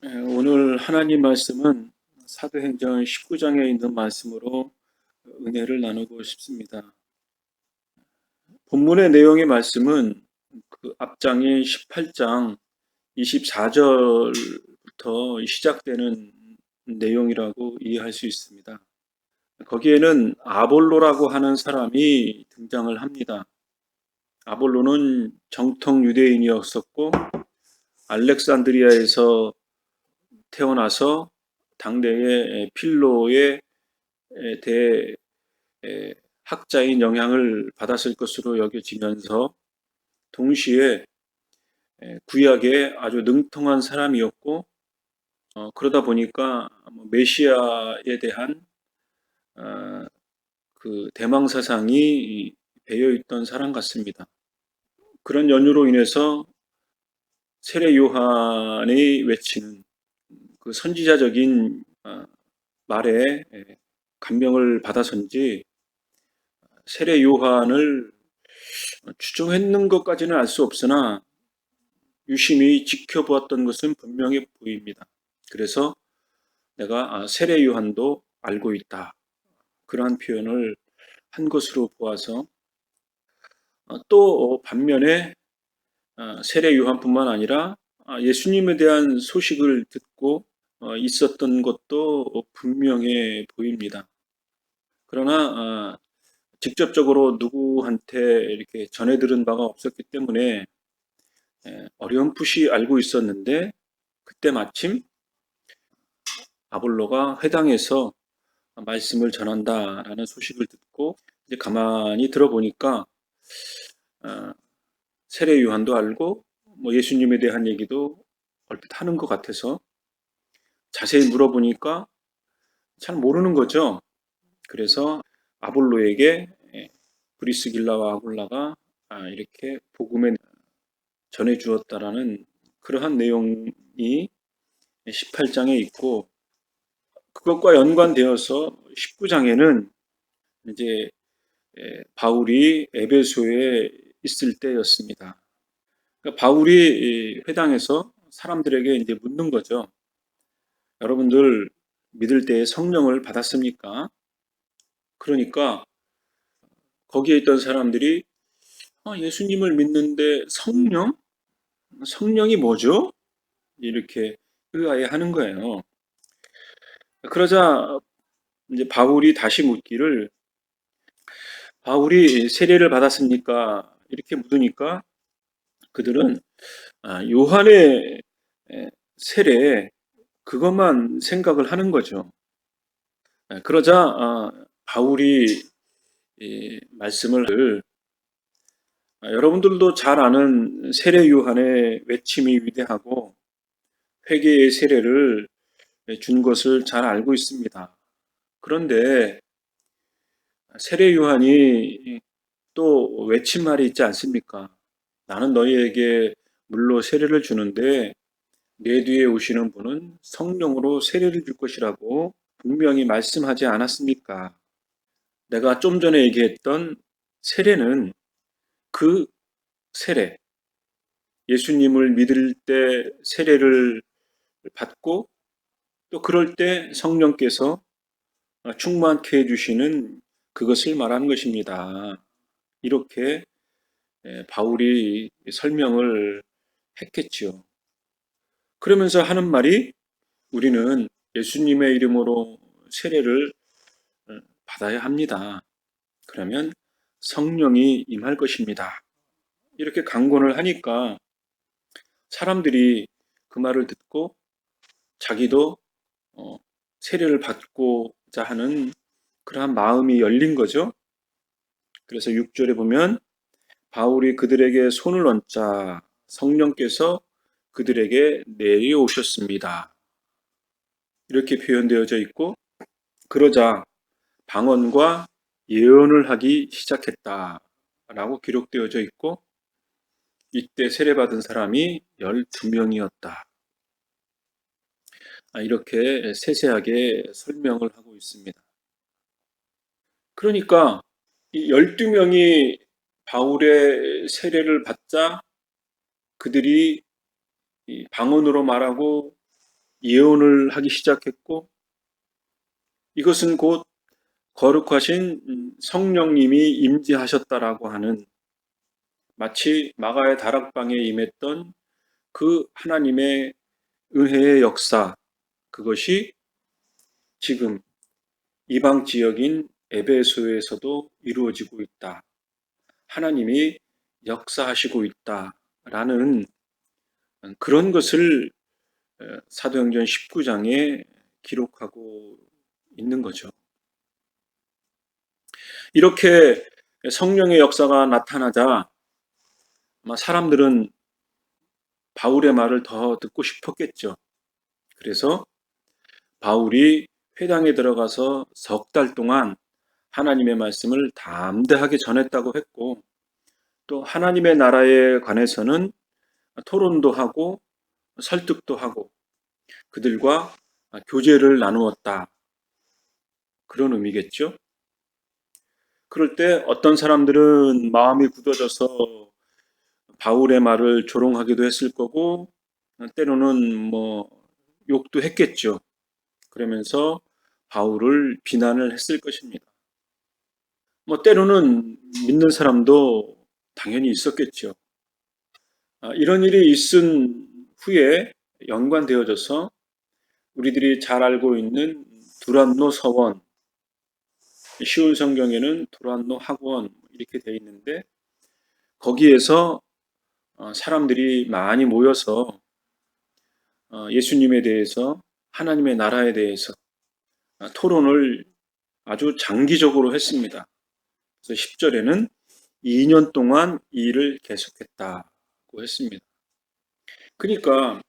오늘 하나님 말씀은 사도행전 19장에 있는 말씀으로 은혜를 나누고 싶습니다. 본문의 내용의 말씀은 그 앞장인 18장 24절부터 시작되는 내용이라고 이해할 수 있습니다. 거기에는 아볼로라고 하는 사람이 등장을 합니다. 아볼로는 정통 유대인이었었고 알렉산드리아에서 태어나서 당대의 필로의 대 학자인 영향을 받았을 것으로 여겨지면서 동시에 구약에 아주 능통한 사람이었고, 그러다 보니까 메시아에 대한 어, 그 대망 사상이 배어 있던 사람 같습니다. 그런 연유로 인해서 세례 요한이 외치는 그 선지자적인 말에 감명을 받아서인지 세례 요한을 추종했는 것까지는 알 수 없으나 유심히 지켜보았던 것은 분명해 보입니다. 그래서 내가 세례 요한도 알고 있다. 그러한 표현을 한 것으로 보아서 또 반면에 세례 요한뿐만 아니라 예수님에 대한 소식을 듣고 있었던 것도 분명해 보입니다. 그러나 직접적으로 누구한테 이렇게 전해 들은 바가 없었기 때문에 어렴풋이 알고 있었는데 그때 마침 아볼로가 회당에서 말씀을 전한다라는 소식을 듣고 이제 가만히 들어보니까 어, 세례 요한도 알고 뭐 예수님에 대한 얘기도 얼핏 하는 것 같아서 자세히 물어보니까 잘 모르는 거죠. 그래서 아볼로에게 브리스길라와 아굴라가 이렇게 복음에 전해 주었다라는 그러한 내용이 18장에 있고 그것과 연관되어서 19장에는 이제 바울이 에베소에 있을 때였습니다. 그러니까 바울이 회당에서 사람들에게 이제 묻는 거죠. 여러분들 믿을 때 성령을 받았습니까? 그러니까 거기에 있던 사람들이 예수님을 믿는데 성령? 성령이 뭐죠? 이렇게 의아해하는 거예요. 그러자 이제 바울이 다시 묻기를 바울이 세례를 받았습니까? 이렇게 묻으니까 그들은 요한의 세례 그것만 생각을 하는 거죠. 그러자 바울이 말씀을 여러분들도 잘 아는 세례 요한의 외침이 위대하고 회개의 세례를 준 것을 잘 알고 있습니다. 그런데 세례 요한이 또 외친 말이 있지 않습니까? 나는 너희에게 물로 세례를 주는데 내 뒤에 오시는 분은 성령으로 세례를 줄 것이라고 분명히 말씀하지 않았습니까? 내가 좀 전에 얘기했던 세례는 그 세례, 예수님을 믿을 때 세례를 받고 또 그럴 때 성령께서 충만케 해주시는 그것을 말하는 것입니다. 이렇게 바울이 설명을 했겠지요. 그러면서 하는 말이 우리는 예수님의 이름으로 세례를 받아야 합니다. 그러면 성령이 임할 것입니다. 이렇게 강권을 하니까 사람들이 그 말을 듣고 자기도 어, 세례를 받고자 하는 그러한 마음이 열린 거죠. 그래서 6절에 보면 바울이 그들에게 손을 얹자 성령께서 그들에게 내려오셨습니다. 이렇게 표현되어져 있고 그러자 방언과 예언을 하기 시작했다라고 기록되어져 있고 이때 세례받은 사람이 12명이었다. 이렇게 세세하게 설명을 하고 있습니다. 그러니까 이 12명이 바울의 세례를 받자 그들이 방언으로 말하고 예언을 하기 시작했고, 이것은 곧 거룩하신 성령님이 임재하셨다라고 하는, 마치 마가의 다락방에 임했던 그 하나님의 은혜의 역사, 그것이 지금 이방 지역인 에베소에서도 이루어지고 있다. 하나님이 역사하시고 있다라는 그런 것을 사도행전 19장에 기록하고 있는 거죠. 이렇게 성령의 역사가 나타나자 아마 사람들은 바울의 말을 더 듣고 싶었겠죠. 그래서 바울이 회당에 들어가서 석 달 동안 하나님의 말씀을 담대하게 전했다고 했고, 또 하나님의 나라에 관해서는 토론도 하고 설득도 하고 그들과 교제를 나누었다. 그런 의미겠죠. 그럴 때 어떤 사람들은 마음이 굳어져서 바울의 말을 조롱하기도 했을 거고, 때로는 욕도 했겠죠. 그러면서 바울을 비난을 했을 것입니다. 때로는 믿는 사람도 당연히 있었겠죠. 이런 일이 있은 후에 연관되어져서 우리들이 잘 알고 있는 두란노 서원, 쉬운 성경에는 두란노 학원 이렇게 되어 있는데, 거기에서 사람들이 많이 모여서 예수님에 대해서, 하나님의 나라에 대해서 토론을 아주 장기적으로 했습니다. 그래서 10절에는 2년 동안 이 일을 계속했다고 했습니다. 그러니까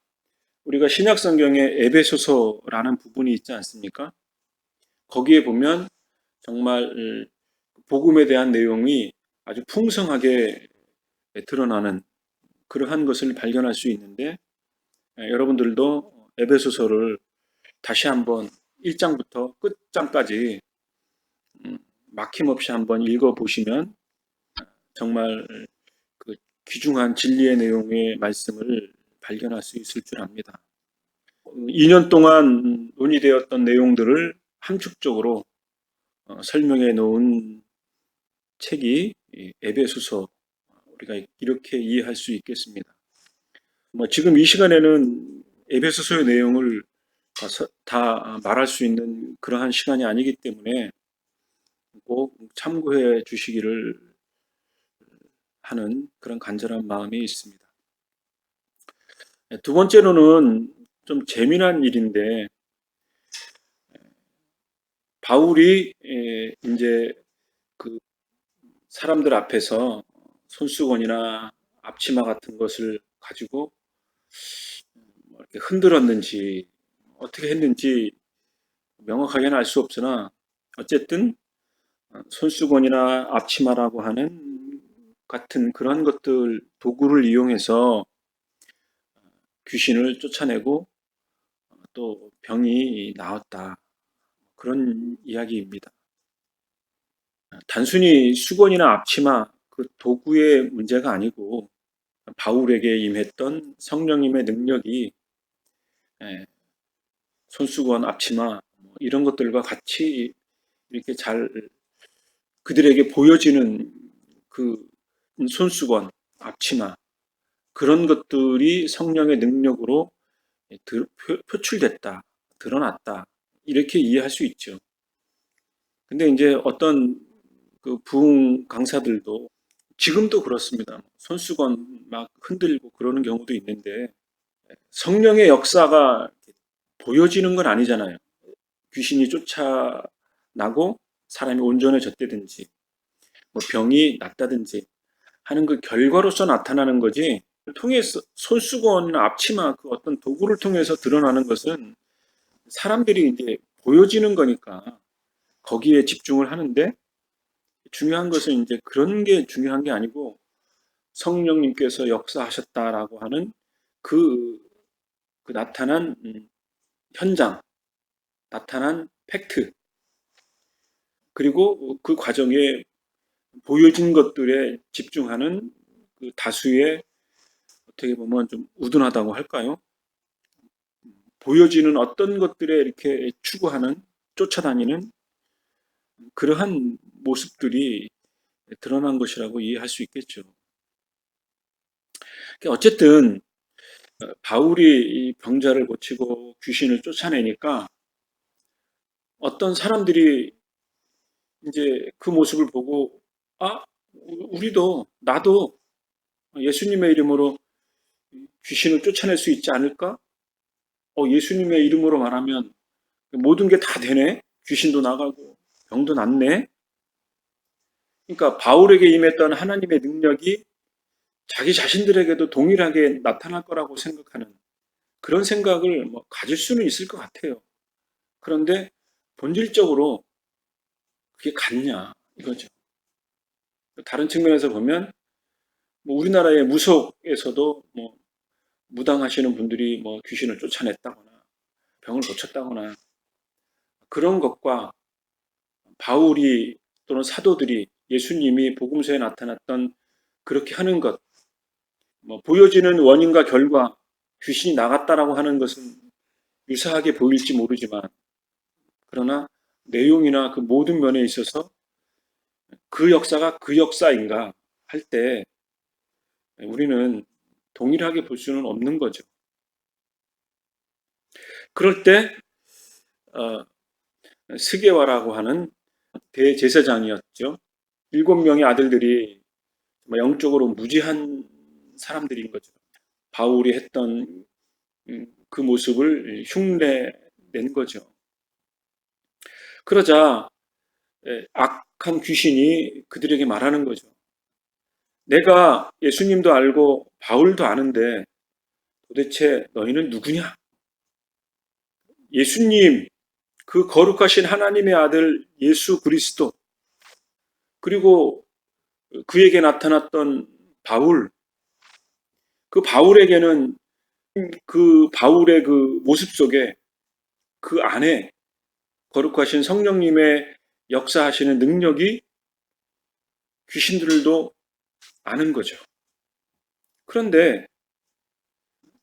우리가 신약 성경에 에베소서라는 부분이 있지 않습니까? 거기에 보면 정말 복음에 대한 내용이 아주 풍성하게 드러나는 그러한 것을 발견할 수 있는데, 여러분들도 에베소서를 다시 한번 1장부터 끝장까지 막힘없이 한번 읽어보시면 정말 그 귀중한 진리의 내용의 말씀을 발견할 수 있을 줄 압니다. 2년 동안 논의되었던 내용들을 함축적으로 설명해 놓은 책이 에베소서, 우리가 이렇게 이해할 수 있겠습니다. 지금 이 시간에는 에베소서의 내용을 다 말할 수 있는 그러한 시간이 아니기 때문에 꼭 참고해 주시기를 하는 그런 간절한 마음이 있습니다. 두 번째로는 좀 재미난 일인데, 바울이 이제 그 사람들 앞에서 손수건이나 앞치마 같은 것을 가지고 이렇게 흔들었는지 어떻게 했는지 명확하게는 알 수 없으나, 어쨌든 손수건이나 앞치마라고 하는 같은 그런 것들, 도구를 이용해서 귀신을 쫓아내고 또 병이 나았다. 그런 이야기입니다. 단순히 수건이나 앞치마 그 도구의 문제가 아니고, 바울에게 임했던 성령님의 능력이 손수건, 앞치마 이런 것들과 같이 이렇게 잘 그들에게 보여지는 그 손수건, 앞치마, 그런 것들이 성령의 능력으로 표출됐다, 드러났다, 이렇게 이해할 수 있죠. 근데 이제 어떤 그 부흥 강사들도 지금도 그렇습니다. 손수건 막 흔들고 그러는 경우도 있는데, 성령의 역사가 보여지는 건 아니잖아요. 귀신이 쫓아나고 사람이 온전해졌다든지 병이 낫다든지 하는 그 결과로서 나타나는 거지, 통해서 손수건이나 앞치마 그 어떤 도구를 통해서 드러나는 것은 사람들이 이제 보여지는 거니까 거기에 집중을 하는데, 중요한 것은 이제 그런 게 중요한 게 아니고 성령님께서 역사하셨다라고 하는 그, 그 나타난 현장, 나타난 팩트, 그리고 그 과정에 보여진 것들에 집중하는 그 다수의, 어떻게 보면 좀 우둔하다고 할까요? 보여지는 어떤 것들에 이렇게 추구하는, 쫓아다니는 그러한 모습들이 드러난 것이라고 이해할 수 있겠죠. 어쨌든 바울이 이 병자를 고치고 귀신을 쫓아내니까 어떤 사람들이 이제 그 모습을 보고, 아, 우리도, 나도 예수님의 이름으로 귀신을 쫓아낼 수 있지 않을까? 예수님의 이름으로 말하면 모든 게 다 되네? 귀신도 나가고 병도 낫네? 그러니까 바울에게 임했던 하나님의 능력이 자기 자신들에게도 동일하게 나타날 거라고 생각하는 그런 생각을 가질 수는 있을 것 같아요. 그런데 본질적으로 그게 같냐 이거죠. 다른 측면에서 보면 우리나라의 무속에서도 무당하시는 분들이 귀신을 쫓아냈다거나 병을 고쳤다거나 그런 것과 바울이 또는 사도들이 예수님이 복음서에 나타났던 그렇게 하는 것, 보여지는 원인과 결과, 귀신이 나갔다라고 하는 것은 유사하게 보일지 모르지만, 그러나 내용이나 그 모든 면에 있어서 그 역사가 그 역사인가 할 때 우리는 동일하게 볼 수는 없는 거죠. 그럴 때 스게와라고 하는 대제사장이었죠. 7명의 아들들이 영적으로 무지한 사람들인 거죠. 바울이 했던 그 모습을 흉내낸 거죠. 그러자 악한 귀신이 그들에게 말하는 거죠. 내가 예수님도 알고 바울도 아는데 도대체 너희는 누구냐? 예수님, 그 거룩하신 하나님의 아들 예수 그리스도, 그리고 그에게 나타났던 바울, 그 바울에게는 그 바울의 그 모습 속에 그 안에 거룩하신 성령님의 역사하시는 능력이 귀신들도 아는 거죠. 그런데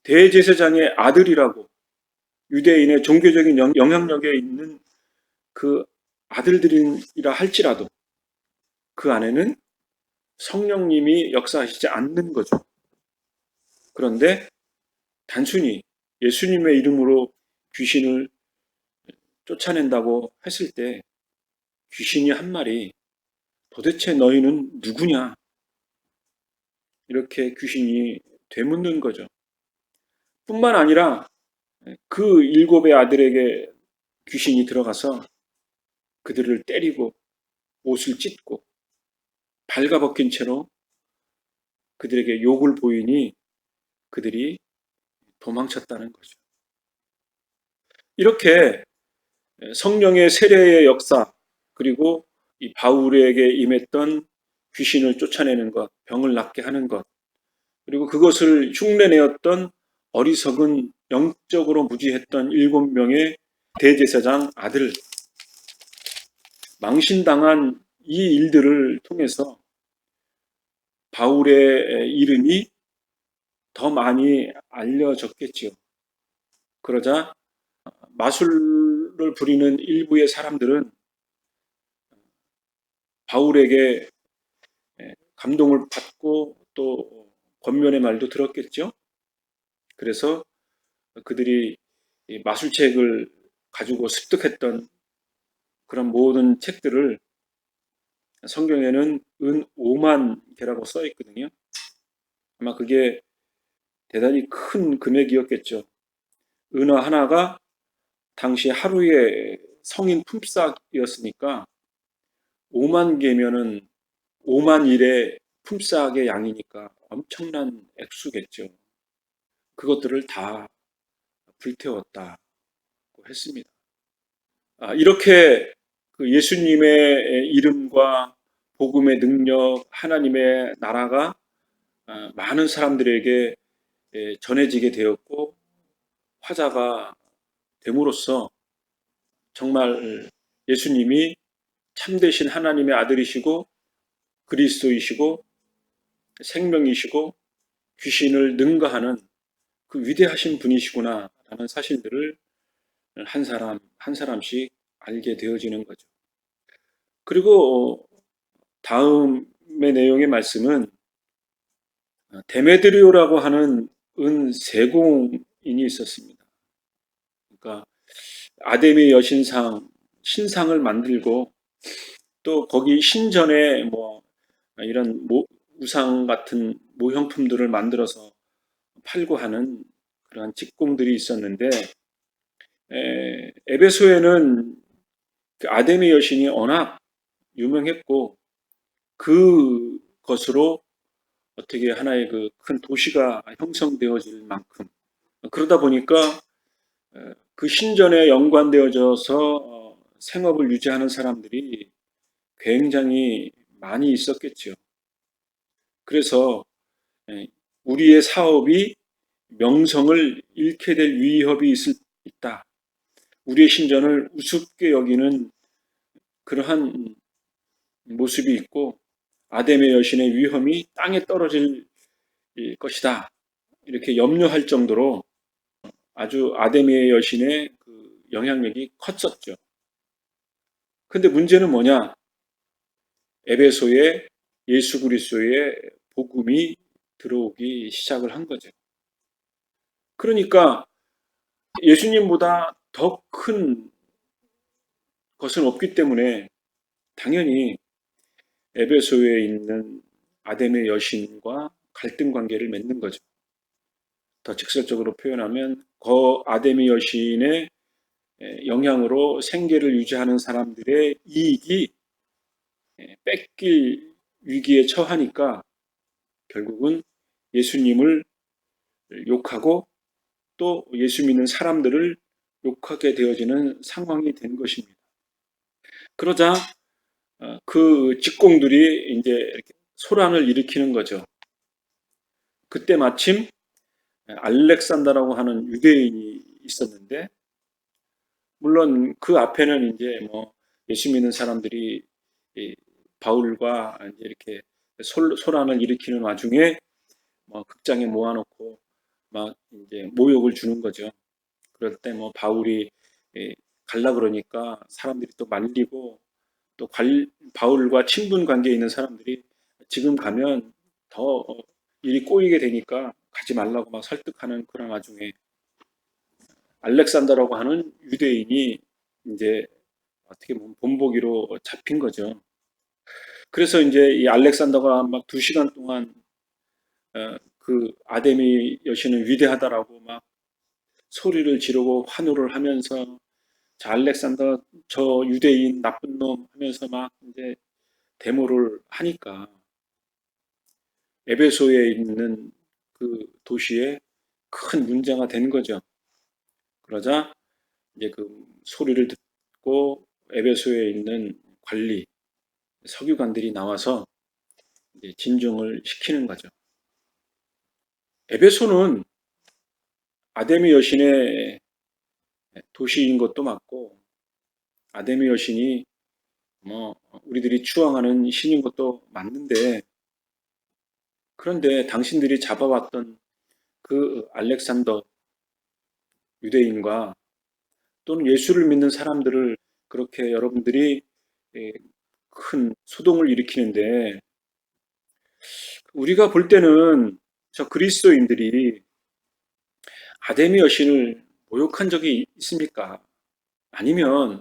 대제사장의 아들이라고 유대인의 종교적인 영향력에 있는 그 아들들이라 할지라도 그 안에는 성령님이 역사하시지 않는 거죠. 그런데 단순히 예수님의 이름으로 귀신을 쫓아낸다고 했을 때 귀신이 한 말이 도대체 너희는 누구냐? 이렇게 귀신이 되묻는 거죠. 뿐만 아니라 그 7의 아들에게 귀신이 들어가서 그들을 때리고 옷을 찢고 발가벗긴 채로 그들에게 욕을 보이니 그들이 도망쳤다는 거죠. 이렇게 성령의 세례의 역사, 그리고 이 바울에게 임했던 귀신을 쫓아내는 것, 병을 낫게 하는 것, 그리고 그것을 흉내내었던 어리석은 영적으로 무지했던 7명의 대제사장 아들, 망신당한 이 일들을 통해서 바울의 이름이 더 많이 알려졌겠지요. 그러자 마술을 부리는 일부의 사람들은 바울에게 감동을 받고 또 권면의 말도 들었겠죠. 그래서 그들이 마술책을 가지고 습득했던 그런 모든 책들을 성경에는 은 5만 개라고 써 있거든요. 아마 그게 대단히 큰 금액이었겠죠. 은어 하나가 당시 하루의 성인 품삯이었으니까 5만 개면은 5만 일의 품삯의 양이니까 엄청난 액수겠죠. 그것들을 다 불태웠다고 했습니다. 이렇게 그 예수님의 이름과 복음의 능력, 하나님의 나라가 많은 사람들에게 전해지게 되었고 화자가 됨으로써 정말 예수님이 참되신 하나님의 아들이시고 그리스도이시고 생명이시고 귀신을 능가하는 그 위대하신 분이시구나 하는 사실들을 한 사람 한 사람씩 알게 되어지는 거죠. 그리고 다음의 내용의 말씀은 데메드리오라고 하는 은 세공인이 있었습니다. 그러니까 아데미 여신상 신상을 만들고 또 거기 신전에 뭐 이런 우상 같은 모형품들을 만들어서 팔고 하는 그러한 직공들이 있었는데 에베소에는 그 아데미 여신이 워낙 유명했고 그것으로 어떻게 하나의 그 큰 도시가 형성되어질 만큼 그러다 보니까 그 신전에 연관되어져서 생업을 유지하는 사람들이 굉장히 많이 있었겠죠. 그래서 우리의 사업이 명성을 잃게 될 위협이 있다. 우리의 신전을 우습게 여기는 그러한 모습이 있고 아담의 여신의 위험이 땅에 떨어질 것이다. 이렇게 염려할 정도로 아주 아담의 여신의 그 영향력이 컸었죠. 근데 문제는 뭐냐? 에베소에 예수 그리스도의 복음이 들어오기 시작을 한 거죠. 그러니까 예수님보다 더 큰 것은 없기 때문에 당연히 에베소에 있는 아담의 여신과 갈등 관계를 맺는 거죠. 더 직설적으로 표현하면 아담의 여신의 영향으로 생계를 유지하는 사람들의 이익이 뺏길 위기에 처하니까 결국은 예수님을 욕하고 또 예수 믿는 사람들을 욕하게 되어지는 상황이 된 것입니다. 그러자 그 직공들이 이제 이렇게 소란을 일으키는 거죠. 그때 마침 알렉산더라고 하는 유대인이 있었는데 물론 그 앞에는 이제 뭐 예수 믿는 사람들이 바울과 이제 이렇게 소란을 일으키는 와중에 뭐 극장에 모아놓고 막 이제 모욕을 주는 거죠. 그럴 때 뭐 바울이 갈라 그러니까 사람들이 또 말리고 또 바울과 친분 관계에 있는 사람들이 지금 가면 더 일이 꼬이게 되니까 가지 말라고 막 설득하는 그런 와중에 알렉산더라고 하는 유대인이 이제 어떻게 보면 본보기로 잡힌 거죠. 그래서 이제 이 알렉산더가 막 2시간 동안 그 아데미 여신은 위대하다라고 막 소리를 지르고 환호를 하면서 자 알렉산더 저 유대인 나쁜 놈 하면서 막 이제 데모를 하니까 에베소에 있는 그 도시에 큰 문제가 된 거죠. 그러자 이제 그 소리를 듣고 에베소에 있는 관리 서기관들이 나와서 이제 진정을 시키는 거죠. 에베소는 아데미 여신의 도시인 것도 맞고 아데미 여신이 뭐 우리들이 추앙하는 신인 것도 맞는데 그런데 당신들이 잡아왔던 그 알렉산더 유대인과 또는 예수를 믿는 사람들을 그렇게 여러분들이 큰 소동을 일으키는데 우리가 볼 때는 저 그리스도인들이 아데미 여신을 모욕한 적이 있습니까? 아니면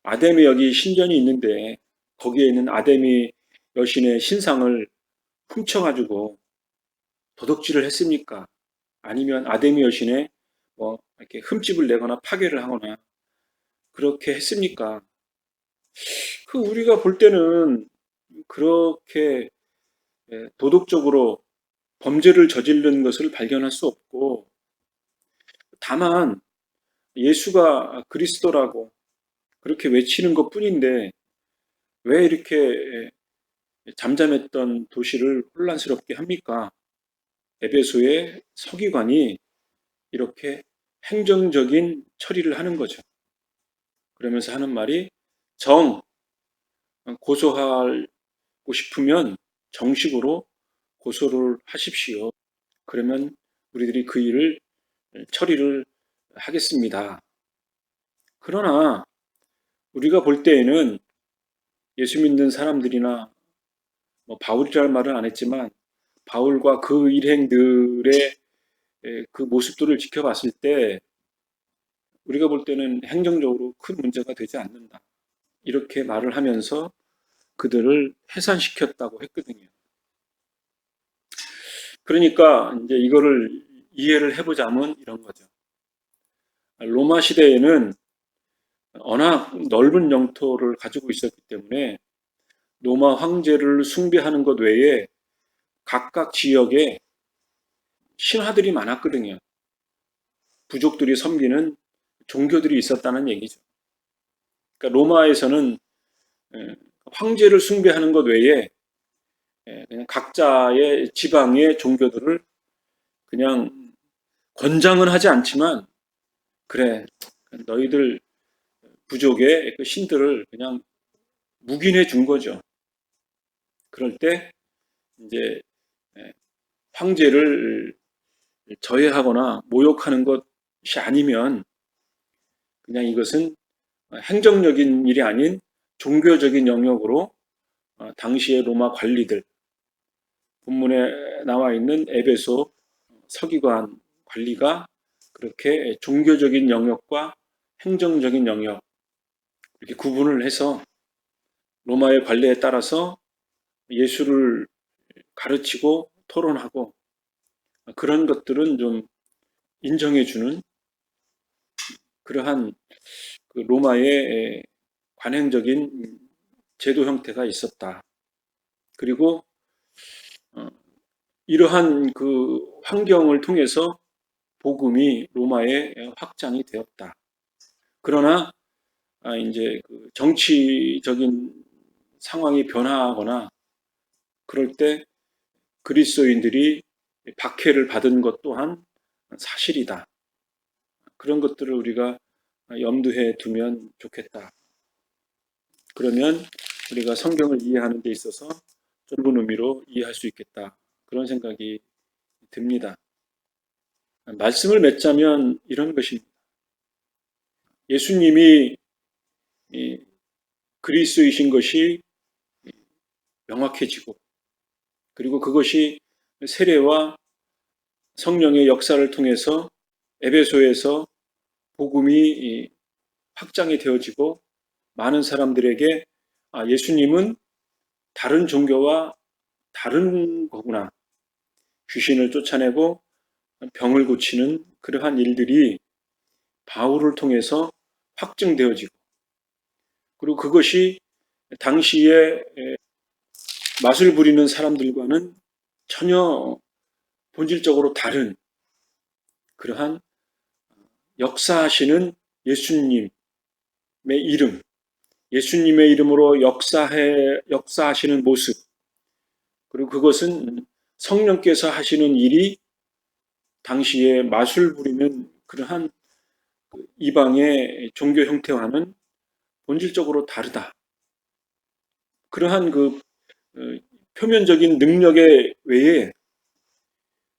아데미 여기 신전이 있는데 거기에 있는 아데미 여신의 신상을 훔쳐가지고 도둑질을 했습니까? 아니면 아데미 여신의 뭐 이렇게 흠집을 내거나 파괴를 하거나 그렇게 했습니까? 그 우리가 볼 때는 그렇게 도덕적으로 범죄를 저지른 것을 발견할 수 없고 다만 예수가 그리스도라고 그렇게 외치는 것뿐인데 왜 이렇게 잠잠했던 도시를 혼란스럽게 합니까? 에베소의 서기관이 이렇게 행정적인 처리를 하는 거죠. 그러면서 하는 말이 고소하고 싶으면 정식으로 고소를 하십시오. 그러면 우리들이 그 일을 처리를 하겠습니다. 그러나 우리가 볼 때에는 예수 믿는 사람들이나 바울이라는 말은 안 했지만 바울과 그 일행들의 그 모습들을 지켜봤을 때 우리가 볼 때는 행정적으로 큰 문제가 되지 않는다. 이렇게 말을 하면서 그들을 해산시켰다고 했거든요. 그러니까 이제 이거를 이해를 해보자면 이런 거죠. 로마 시대에는 워낙 넓은 영토를 가지고 있었기 때문에 로마 황제를 숭배하는 것 외에 각각 지역에 신화들이 많았거든요. 부족들이 섬기는 종교들이 있었다는 얘기죠. 그러니까 로마에서는 황제를 숭배하는 것 외에 그냥 각자의 지방의 종교들을 그냥 권장은 하지 않지만 그래 너희들 부족의 그 신들을 그냥 묵인해 준 거죠. 그럴 때 이제 황제를 저해하거나 모욕하는 것이 아니면 그냥 이것은 행정적인 일이 아닌 종교적인 영역으로 당시의 로마 관리들, 본문에 나와 있는 에베소 서기관 관리가 그렇게 종교적인 영역과 행정적인 영역 이렇게 구분을 해서 로마의 관례에 따라서 예수를 가르치고 토론하고 그런 것들은 좀 인정해주는 그러한 그 로마의 관행적인 제도 형태가 있었다. 그리고 이러한 그 환경을 통해서 복음이 로마에 확장이 되었다. 그러나 이제 그 정치적인 상황이 변화하거나 그럴 때 그리스도인들이 박해를 받은 것 또한 사실이다. 그런 것들을 우리가 염두에 두면 좋겠다. 그러면 우리가 성경을 이해하는 데 있어서 넓은 의미로 이해할 수 있겠다. 그런 생각이 듭니다. 말씀을 맺자면 이런 것입니다. 예수님이 그리스도이신 것이 명확해지고 그리고 그것이 세례와 성령의 역사를 통해서 에베소에서 복음이 확장이 되어지고 많은 사람들에게 예수님은 다른 종교와 다른 거구나. 귀신을 쫓아내고 병을 고치는 그러한 일들이 바울을 통해서 확증되어지고 그리고 그것이 당시에 맛을 부리는 사람들과는 전혀 본질적으로 다른 그러한 역사하시는 예수님의 이름, 예수님의 이름으로 역사하시는 모습, 그리고 그것은 성령께서 하시는 일이 당시에 마술 부리는 그러한 이방의 종교 형태와는 본질적으로 다르다. 그러한 그 표면적인 능력의 외에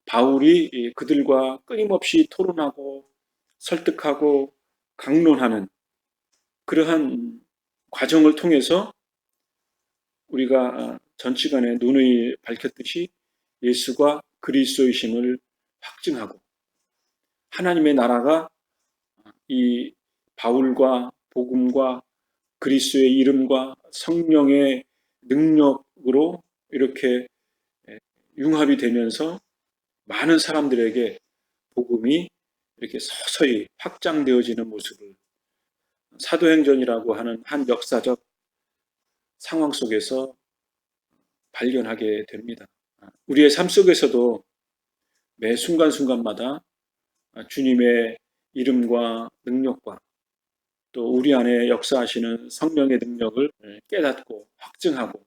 바울이 그들과 끊임없이 토론하고 설득하고 강론하는 그러한 과정을 통해서 우리가 전 시간에 누누이 밝혔듯이 예수가 그리스도이심을 확증하고 하나님의 나라가 이 바울과 복음과 그리스도의 이름과 성령의 능력으로 이렇게 융합이 되면서 많은 사람들에게 복음이 이렇게 서서히 확장되어지는 모습을 사도행전이라고 하는 한 역사적 상황 속에서 발견하게 됩니다. 우리의 삶 속에서도 매 순간순간마다 주님의 이름과 능력과 또 우리 안에 역사하시는 성령의 능력을 깨닫고 확증하고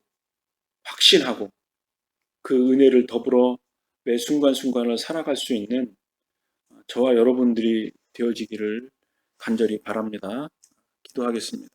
확신하고 그 은혜를 더불어 매 순간순간을 살아갈 수 있는 저와 여러분들이 되어지기를 간절히 바랍니다. 기도하겠습니다.